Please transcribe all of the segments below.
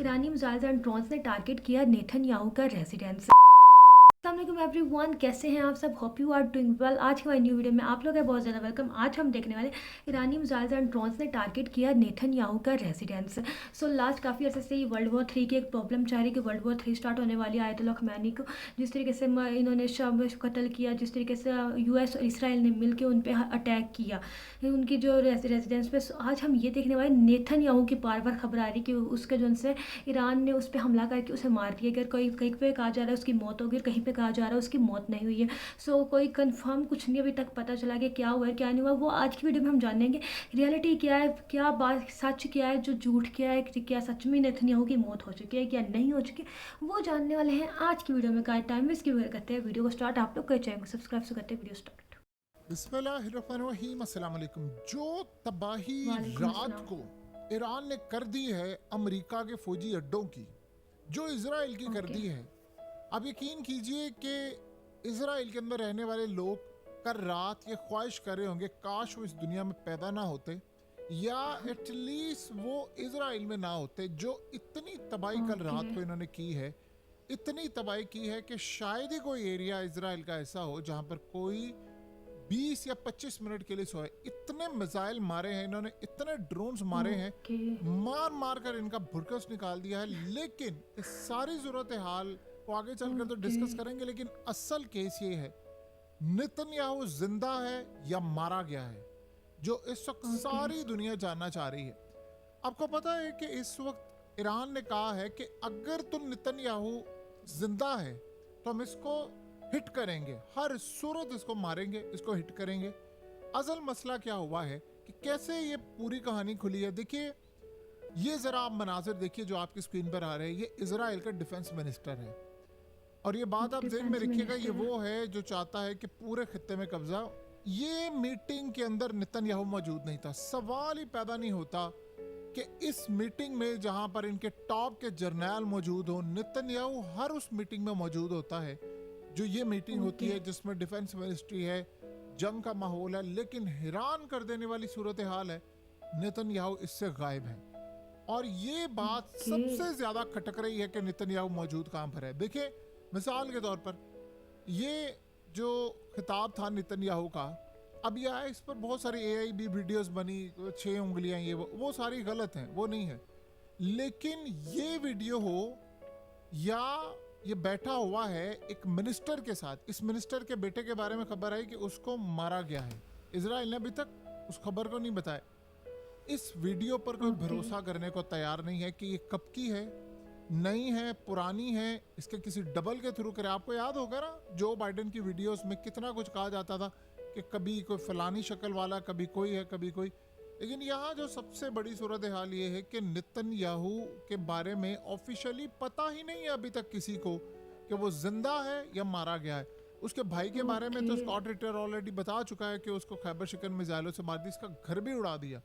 Irani missiles and drones ने target किया Netanyahu का रेजिडेंस। अस्सलाम एवरीवन, कैसे हैं आप सब? Hope you are doing well. आज की हमारी न्यू वीडियो में आप लोग का बहुत ज़्यादा वेलकम। आज हम देखने वाले ईरानी मिसाइल्स एंड ड्रोन्स ने टारगेट किया नेतन्याहू का रेजिडेंस। सो लास्ट काफ़ी अर्से से वर्ल्ड वॉर 3 की एक प्रॉब्लम चाह रही कि वर्ल्ड वॉर 3 स्टार्ट होने वाली है। आयतुल्लाह खमैनी को जिस तरीके से इन्होंने शब कत्ल किया, जिस तरीके से यूएस और इसराइल ने मिलकर उन पर अटैक किया उनकी जो रेजिडेंस पे। आज हम ये देखने वाले नेतन्याहू की बार बार खबर आ रही कि उसके जो उनसे ईरान ने उस पर हमला करके उसे मार दिया गया। कोई कहीं पे कहा जा रहा है उसकी मौत हो गई, कहीं पे कहा जा रहा है उसकी मौत नहीं हुई है। सो कोई कंफर्म कुछ नहीं अभी तक पता चला कि क्या हुआ है क्या नहीं हुआ। वो आज की वीडियो में हम जानेंगे रियलिटी क्या है, क्या बात सच क्या है, जो झूठ क्या है, क्या सच में नेतन्याहू की मौत हो चुकी है क्या नहीं हो चुकी, वो जानने वाले हैं आज की वीडियो में। का टाइम वेस्ट क्यों करते हैं वीडियो को स्टार्ट। आप लोग कर चैनल को सब्सक्राइब से करते हैं वीडियो स्टार्ट। बिस्मिल्लाहिर्रहमानिर्रहीम, अस्सलाम वालेकुम। जो तबाही वालेकुम रात अस्सलाम। को ईरान ने कर दी है अमेरिका के फौजी अड्डों की, जो इजराइल की कर ओके दी है, आप यकीन कीजिए कि इजराइल के अंदर रहने वाले लोग कर रात ये ख्वाहिश कर रहे होंगे काश वो इस दुनिया में पैदा ना होते, या एटलीस्ट वो इजराइल में ना होते। जो इतनी तबाही कल ओके रात को इन्होंने की है, इतनी तबाही की है कि शायद ही कोई एरिया इजराइल का ऐसा हो जहां पर कोई 20 या 25 मिनट के लिए सोए। इतने मिसाइल मारे हैं इन्होंने, इतने ड्रोन्स मारे हैं, ओके मार मार कर इनका भुरकस निकाल दिया है। लेकिन इस सारी सूरत हाल को आगे चलकर तो ओके डिस्कस करेंगे, लेकिन असल केस ये है नेतन्याहू जिंदा है या मारा गया है, जो इस वक्त ओके सारी दुनिया जानना चाह रही है। आपको पता है कि इस वक्त ईरान ने कहा है कि अगर तुम नेतन्याहू जिंदा है तो हम इसको हिट करेंगे, हर सूरत इसको मारेंगे, इसको हिट करेंगे। असल मसला क्या हुआ है कि कैसे ये पूरी कहानी खुली है। देखिए, ये जरा आप मनाजिर देखिए जो आपकी स्क्रीन पर आ रहे हैं। ये इजराइल का डिफेंस मिनिस्टर है, और ये बात आप जेहन में डिफेंस रखिएगा, ये मिनिस्टर। वो है जो चाहता है कि पूरे खित्ते में कब्जा। ये मीटिंग के अंदर नेतन्याहू मौजूद नहीं था। सवाल ही पैदा नहीं होता कि इस मीटिंग में जहां पर इनके टॉप के जर्नैल मौजूद हो, नेतन्याहू हर उस मीटिंग में मौजूद होता है जो ये मीटिंग होती ओके है जिसमें डिफेंस मिनिस्ट्री है, जंग का माहौल है। लेकिन हैरान कर देने वाली सूरत हाल है, नेतन्याहू इससे गायब है। और ये बात ओके सबसे ज्यादा खटक रही है कि नेतन्याहू मौजूद कहां पर है। देखिए, मिसाल के तौर पर ये जो खिताब था नेतन्याहू का, अब यह है, इस पर बहुत सारी एआई भी वीडियोस बनी, 6 उंगलियां, ये वो सारी गलत हैं, वो नहीं है। लेकिन ये वीडियो हो या ये बैठा हुआ है एक मिनिस्टर के साथ, इस मिनिस्टर के बेटे के बारे में खबर आई कि उसको मारा गया है। इजराइल ने अभी तक उस खबर को नहीं बताया। इस वीडियो पर कोई ओके भरोसा करने को तैयार नहीं है कि ये कब की है, नई है, पुरानी है, इसके किसी डबल के थ्रू करे। आपको याद होगा ना, जो बाइडेन की वीडियोस में कितना कुछ कहा जाता था कि कभी कोई फलानी शक्ल वाला, कभी कोई है, कभी कोई। लेकिन यहाँ जो सबसे बड़ी सूरत हाल ये है कि नेतन्याहू के बारे में ऑफिशियली पता ही नहीं है अभी तक किसी को कि वो जिंदा है या मारा गया है। उसके भाई के बारे में ओके तो स्कॉट रिटर ऑलरेडी बता चुका है कि उसको खैबर शिकन मिसाइलों से मार दी, इसका घर भी उड़ा दिया।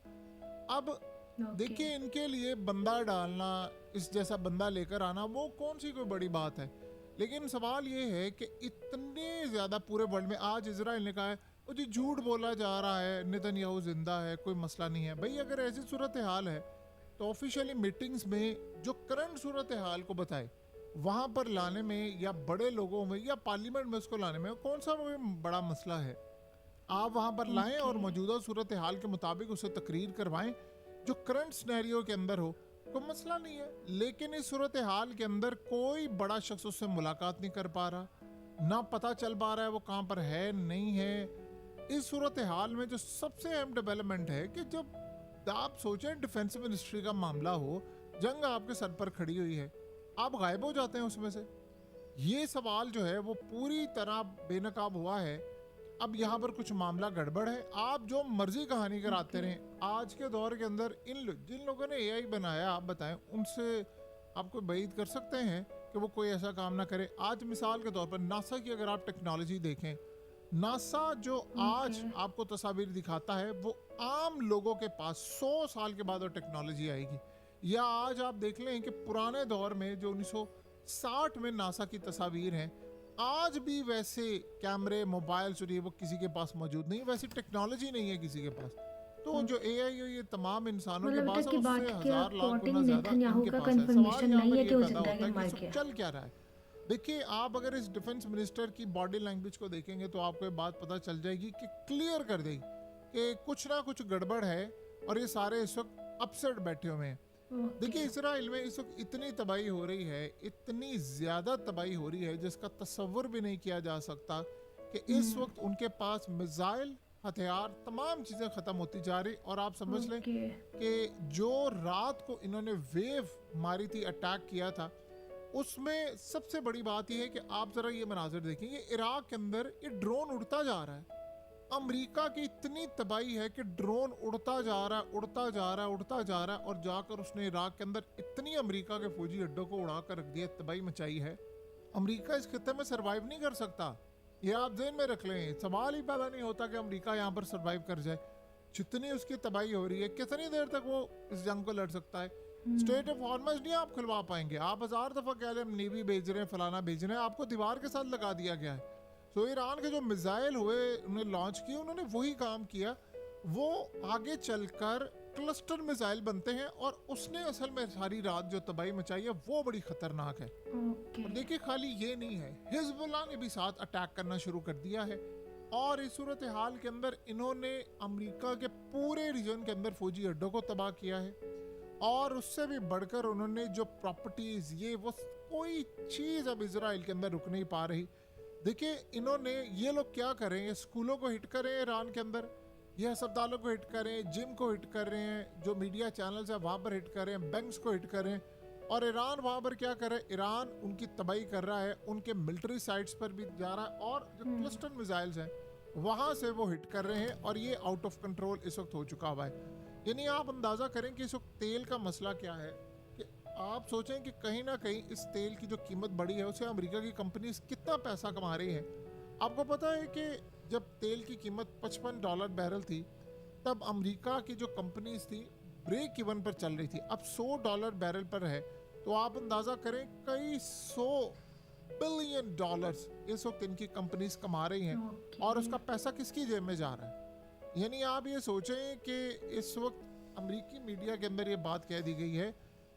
अब ओके देखिए, इनके लिए बंदा डालना, इस जैसा बंदा लेकर आना, वो कौन सी कोई बड़ी बात है। लेकिन सवाल ये है कि इतने ज्यादा पूरे वर्ल्ड में आज इजराइल ने कहा है वो जी झूठ बोला जा रहा है, नेतन्याहू जिंदा है, कोई मसला नहीं है। भाई, अगर ऐसी सूरत हाल है तो ऑफिशियली मीटिंग्स में जो करंट सूरत हाल को बताए, वहां पर लाने में या बड़े लोगों में या पार्लियामेंट में उसको लाने में कौन सा कोई बड़ा मसला है। आप वहां पर लाएं और ओके मौजूदा सूरत हाल के मुताबिक उसे तकरीर करवाएं जो करंट सिनेरियो के अंदर हो, कोई मसला नहीं है। लेकिन इस सूरत हाल के अंदर कोई बड़ा शख्स उससे मुलाकात नहीं कर पा रहा, ना पता चल पा रहा है वो कहां पर है, नहीं है। इस सूरत हाल में जो सबसे अहम डेवलपमेंट है कि जब आप सोचें डिफेंस मिनिस्ट्री का मामला हो, जंग आपके सर पर खड़ी हुई है, आप गायब हो जाते हैं उसमें से। ये सवाल जो है वो पूरी तरह बेनकाब हुआ है। अब यहाँ पर कुछ मामला गड़बड़ है। आप जो मर्जी कहानी कराते ओके रहें, आज के दौर के अंदर जिन लोगों ने एआई बनाया, आप बताएं उनसे आप कोई बैद कर सकते हैं कि वो कोई ऐसा काम ना करे। आज मिसाल के तौर पर नासा की अगर आप टेक्नोलॉजी देखें, नासा जो ओके आज आपको तस्वीर दिखाता है वो आम लोगों के पास 100 साल के बाद वो टेक्नोलॉजी आएगी। या आज आप देख लें कि पुराने दौर में जो 1960 में नासा की तस्वीर हैं, आज भी वैसे कैमरे, मोबाइल जो वो किसी के पास मौजूद नहीं, वैसी टेक्नोलॉजी नहीं है किसी के पास। तो जो एआई है ये तमाम इंसानों के मतलब अभी पास तक है, की उससे बात की हजार लाख अकॉर्डिंग गुना ज्यादा नेतन्याहू इनके का पास है। सवाल कंफर्मेशन यहाँ नहीं पर है ये कि वो पैदा जिंदा है होता कि है कि मर इस वक्त गया। चल क्या रहा है। देखिए, आप अगर इस डिफेंस मिनिस्टर की बॉडी लैंग्वेज को देखेंगे तो आपको ये बात पता चल जाएगी कि क्लियर कर देगी कि कुछ ना कुछ गड़बड़ है और ये सारे इस वक्त अपसेट बैठे हुए हैं। ओके। देखिए, इसराइल में इस वक्त इतनी तबाही हो रही है, इतनी ज्यादा तबाही हो रही है जिसका तस्वुर भी नहीं किया जा सकता कि इस वक्त उनके पास मिसाइल, हथियार, तमाम चीजें खत्म होती जा रही। और आप समझ लें ओके। कि जो रात को इन्होंने वेव मारी थी, अटैक किया था, उसमें सबसे बड़ी बात यह है कि आप जरा ये मनाजिर देखेंगे, इराक के अंदर ये ड्रोन उड़ता जा रहा है। अमेरिका की इतनी तबाही है कि ड्रोन उड़ता जा रहा है, उड़ता जा रहा है, उड़ता जा रहा है, और जाकर उसने इराक के अंदर इतनी अमेरिका के फौजी अड्डों को उड़ा कर रख दिया, तबाही मचाई है। अमेरिका इस खत्ते में सरवाइव नहीं कर सकता, ये आप ध्यान में रख लें। सवाल ही पैदा नहीं होता कि अमेरिका यहाँ पर सरवाइव कर जाए। जितनी उसकी तबाही हो रही है, कितनी देर तक वो इस जंग को लड़ सकता है। स्टेट ऑफ हॉर्मज नहीं आप खुलवा पाएंगे। आप हजार दफा कह रहे हम नेवी भेज रहे हैं, फलाना भेज रहे हैं, आपको दीवार के साथ लगा दिया गया है। तो ईरान के जो मिसाइल हुए, उन्हें लॉन्च किए, उन्होंने वही काम किया। वो आगे चलकर क्लस्टर मिसाइल बनते हैं और उसने असल में सारी रात जो तबाही मचाई है वो बड़ी खतरनाक है। ओके। और देखिए, खाली ये नहीं है, हिजबुल्लाह ने भी साथ अटैक करना शुरू कर दिया है। और इस सूरत हाल के अंदर इन्होंने अमेरिका के पूरे रीजन के अंदर फौजी अड्डों को तबाह किया है। और उससे भी बढ़कर उन्होंने जो प्रॉपर्टीज, ये वो कोई चीज अब इजराइल के अंदर रुक नहीं पा रही। देखिए, इन्होंने, ये लोग क्या कर रहे हैं, स्कूलों को हिट कर रहे हैं ईरान के अंदर, ये अस्पतालों को हिट कर रहे हैं, जिम को हिट कर रहे हैं, जो मीडिया चैनल्स है वहाँ पर हिट कर रहे हैं, बैंक्स को हिट कर रहे हैं। और ईरान वहाँ पर क्या कर रहा है, ईरान उनकी तबाही कर रहा है, उनके मिलिट्री साइट्स पर भी जा रहा है, और जो क्लस्टर मिसाइल्स हैं वहाँ से वो हिट कर रहे हैं। और ये आउट ऑफ कंट्रोल इस वक्त हो चुका हुआ है। यानी आप अंदाज़ा करें कि इस वक्त तेल का मसला क्या है, कि आप सोचें कि कहीं ना कहीं इस तेल की जो कीमत बढ़ी है उससे अमेरिका की कंपनीज कितना पैसा कमा रही हैं। आपको पता है कि जब तेल की कीमत $55 बैरल थी, तब अमेरिका की जो कंपनीज थी ब्रेक इवन पर चल रही थी। अब $100 बैरल पर है, तो आप अंदाज़ा करें कई $100 बिलियन इस वक्त इनकी कंपनीज कमा रही हैं। और उसका पैसा किसकी जेब में जा रहा है। यानी आप ये सोचें कि इस वक्त अमेरिकी मीडिया के अंदर ये बात कह दी गई है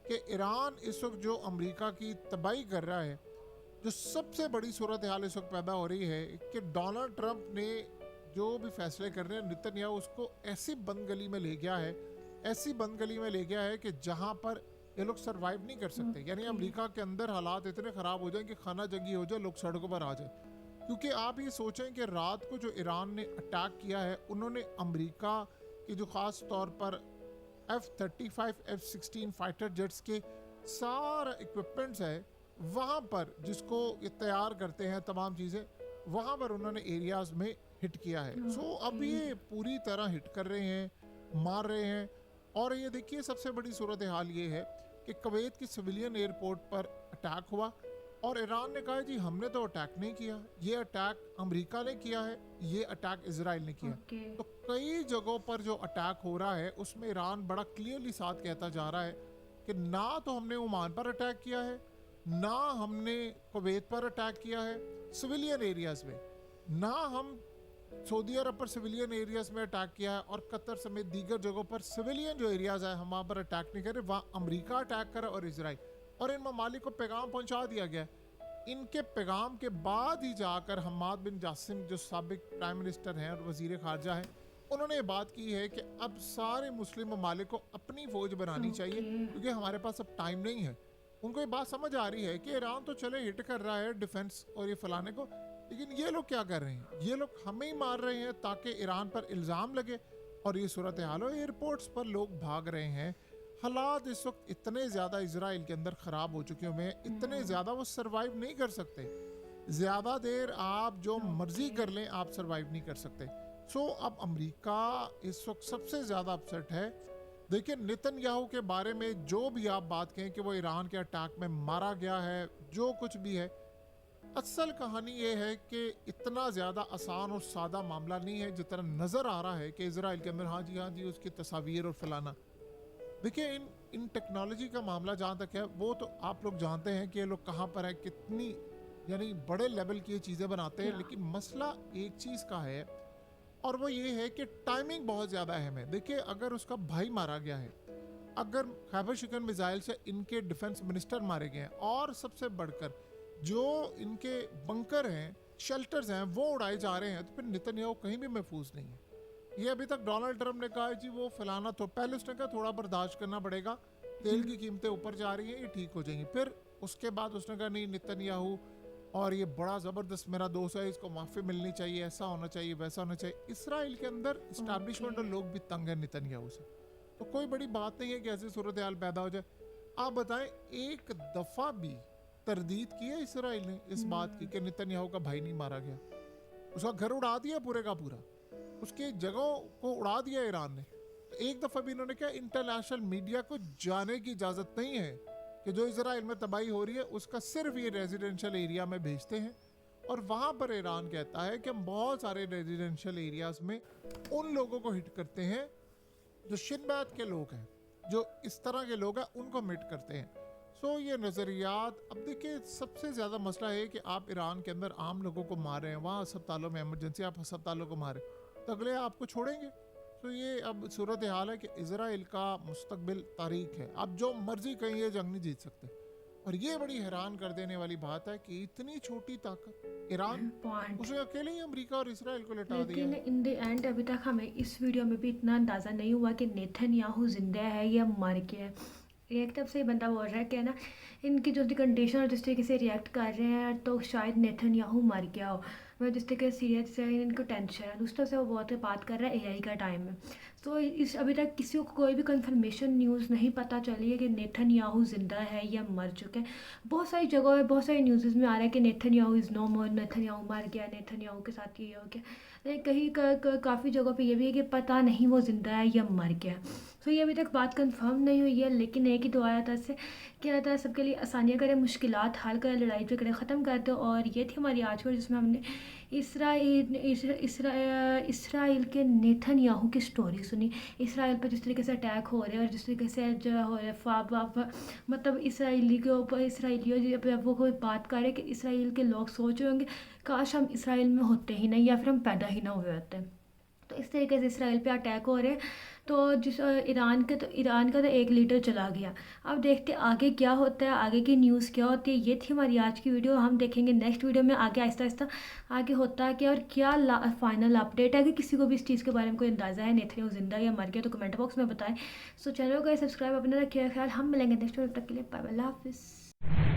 कि ईरान इस वक्त जो अमेरिका की तबाही कर रहा है, जो सबसे बड़ी सूरत हाल इस वक्त पैदा हो रही है कि डोनाल्ड ट्रंप ने जो भी फैसले कर रहे हैं, नेतन्याहू उसको ऐसी बंद गली में ले गया है, ऐसी बंद गली में ले गया है कि जहां पर ये लोग सरवाइव नहीं कर सकते। यानी अमेरिका के अंदर हालात इतने ख़राब हो जाए कि खाना जंगी हो जाए, लोग सड़कों पर आ जाए। क्योंकि आप ये सोचें कि रात को जो ईरान ने अटैक किया है, उन्होंने अमेरिका की जो ख़ास तौर पर F-35, F-16 फाइटर जेट्स के सारा इक्विपमेंट्स है वहाँ पर, जिसको ये तैयार करते हैं तमाम चीज़ें, वहाँ पर उन्होंने एरियाज में हिट किया है। सो अब ये पूरी तरह हिट कर रहे हैं, मार रहे हैं। और ये देखिए, सबसे बड़ी सूरत हाल ये है कि कुवैत की सिविलियन एयरपोर्ट पर अटैक हुआ और ईरान ने कहा जी हमने तो अटैक नहीं किया, ये अटैक अमेरिका ने किया है, ये अटैक इजराइल ने किया। तो कई जगहों पर जो अटैक हो रहा है उसमें ईरान बड़ा क्लियरली साथ कहता जा रहा है कि ना तो हमने ओमान पर अटैक किया है, ना हमने कुवैत पर अटैक किया है सिविलियन एरियाज में, ना हम सऊदी अरब पर सिविलियन एरियाज में अटैक किया है, और कतर समेत दीगर जगहों पर सिविलियन जो एरियाज है हम वहाँ पर अटैक नहीं कर रहे, वहाँ अमेरिका अटैक करे और इजराइल। और इन ममालिक को पैगाम पहुंचा दिया गया। इनके पैगाम के बाद ही जाकर हम्माद बिन जासिम जो साबिक प्राइम मिनिस्टर हैं और वजीर खारजा हैं, उन्होंने ये बात की है कि अब सारे मुस्लिम ममालिक को अपनी फौज बनानी चाहिए क्योंकि हमारे पास अब टाइम नहीं है। उनको ये बात समझ आ रही है कि ईरान तो चले हिट कर रहा है डिफेंस और ये फलाने को, लेकिन ये लोग क्या कर रहे हैं, ये लोग हमें ही मार रहे हैं ताकि ईरान पर इल्ज़ाम लगे और ये सूरत हाल हो। एयरपोर्ट्स पर लोग भाग रहे हैं। हालात इस वक्त इतने ज़्यादा इजराइल के अंदर ख़राब हो चुके हुए हैं, इतने ज़्यादा वो सरवाइव नहीं कर सकते। ज़्यादा देर आप जो मर्जी कर लें, आप सरवाइव नहीं कर सकते। सो अब अमेरिका इस वक्त सबसे ज़्यादा अपसेट है। देखिए, नेतन्याहू के बारे में जो भी आप बात कहें कि वो ईरान के अटैक में मारा गया है, जो कुछ भी है, असल कहानी ये है कि इतना ज़्यादा आसान और सादा मामला नहीं है जितना नज़र आ रहा है कि इजराइल के अंदर हाँ जी उसकी तस्वीर और फलाना। देखिए, इन टेक्नोलॉजी का मामला जहाँ तक है वो तो आप लोग जानते हैं कि ये लोग कहाँ पर है, कितनी यानी बड़े लेवल की ये चीज़ें बनाते हैं। लेकिन मसला एक चीज़ का है और वो ये है कि टाइमिंग बहुत ज़्यादा अहम है। देखिए, अगर उसका भाई मारा गया है, अगर खैबर शिकन मिसाइल से इनके डिफेंस मिनिस्टर मारे गए हैं, और सबसे बढ़कर जो इनके बंकर हैं, शेल्टर्स हैं, वो उड़ाए जा रहे हैं, तो फिर नेतन्याहू कहीं भी महफूज नहीं है। ये अभी तक डोनाल्ड ट्रंप ने कहा है जी वो फलाना, तो पहले उसने कहा थोड़ा बर्दाश्त करना पड़ेगा, तेल की कीमतें ऊपर जा रही हैं, ये ठीक हो जाएंगी। फिर उसके बाद उसने कहा नहीं, नेतन्याहू और ये बड़ा ज़बरदस्त मेरा दोस्त है, इसको माफ़ी मिलनी चाहिए, ऐसा होना चाहिए, वैसा होना चाहिए। इसराइल के अंदर इस्टेब्लिशमेंट और लोग भी तंग हैं नेतन्याहू से, तो कोई बड़ी बात नहीं है कि ऐसी सूरत हाल पैदा हो जाए। आप बताएं, एक दफ़ा भी तरदीद की है इसराइल ने इस बात की कि नेतन्याहू का भाई नहीं मारा गया? उसका घर उड़ा दिया पूरे का पूरा, उसकी जगहों को उड़ा दिया ईरान ने। एक दफ़ा भी इन्होंने क्या इंटरनेशनल मीडिया को जाने की इजाज़त नहीं है कि जो इजराइल में तबाही हो रही है उसका सिर्फ ये रेजिडेंशियल एरिया में भेजते हैं। और वहाँ पर ईरान कहता है कि हम बहुत सारे रेजिडेंशियल एरियाज में उन लोगों को हिट करते हैं जो शिनबैत के लोग हैं, जो इस तरह के लोग हैं, उनको मिट करते हैं। सो ये नज़रियात, अब देखिए सबसे ज़्यादा मसला है कि आप ईरान के अंदर आम लोगों को मार रहे हैं, वहाँ अस्पतालों में इमरजेंसी आप अस्पतालों को मारे तो अगले आपको छोड़ेंगे। तो ये अब सूरत हाल है कि इजराइल का मुस्तकबिल तारीख है। आप जो मर्जी कहीं ये जंग नहीं जीत सकते। और ये बड़ी हैरान कर देने वाली बात है कि इतनी छोटी ताकत ईरान, उसने अकेले ही अमेरिका और इसराइल को लटा दिया। लेकिन इन द एंड अभी तक हमें इस वीडियो में भी इतना अंदाज़ा नहीं हुआ कि नेतन्याहू जिंदा है या मर गया है। एक तरफ से बंदा बोल रहा है कि ना इनकी जो कंडीशन और जिस तरीके से रिएक्ट कर रहे हैं तो शायद नेतन्याहू मर गया हो, मतलब जिस तरीके से सीरियस है, इनको टेंशन है। दूसरी तरफ से वो बहुत बात कर रहा है एआई का टाइम है, तो इस अभी तक किसी को कोई भी कंफर्मेशन न्यूज़ नहीं पता चली है कि नेतन्याहू जिंदा है या मर चुके हैं। बहुत सारी जगहों पे बहुत सारी न्यूज़ में आ रहा है कि Netanyahu is no more, Netanyahu मर गया, नेतन्याहू के साथ ये हो गया। लेकिन कहीं काफ़ी जगहों पे ये भी है कि पता नहीं वो जिंदा है या मर गया। तो ये अभी तक बात कंफर्म नहीं हुई है, लेकिन एक ही दुआ था से कि अल्लाह ताला सबके लिए आसानियाँ करे, मुश्किलात हल करे, लड़ाई झगड़े ख़त्म कर दो। और ये थी हमारी आज की, जिसमें हमने इसराइल के नेतन्याहू की स्टोरी सुनी। इसराइल पर जिस तरीके से अटैक हो रहे हैं और जिस तरीके से जो हो रहे मतलब इसराइली के ऊपर, इसराइलियों जब वो कोई बात कर रहे कि इसराइल के लोग सोच रहे होंगे काश हम इसराइल में होते ही नहीं, या फिर हम पैदा ही ना हुए होते। तो इस तरीके से इसराइल पे अटैक हो रहे हैं। तो जिस ईरान का तो एक लीडर चला गया। अब देखते आगे क्या होता है, आगे की न्यूज़ क्या होती है। ये थी हमारी आज की वीडियो। हम देखेंगे नेक्स्ट वीडियो में आगे आहिस्ता आहिस्ता आगे होता है क्या और क्या फाइनल अपडेट है। अगर किसी को भी इस चीज़ के बारे में कोई अंदाज़ा है नेतन्याहू जिंदा या मर गया तो कमेंट बॉक्स में बताएं। सो चैनल को सब्सक्राइब अपना रखिएगा ख्याल। हम मिलेंगे नेक्स्ट वीडियो, तक के लिए बाय बाय, अल्लाह हाफिज़।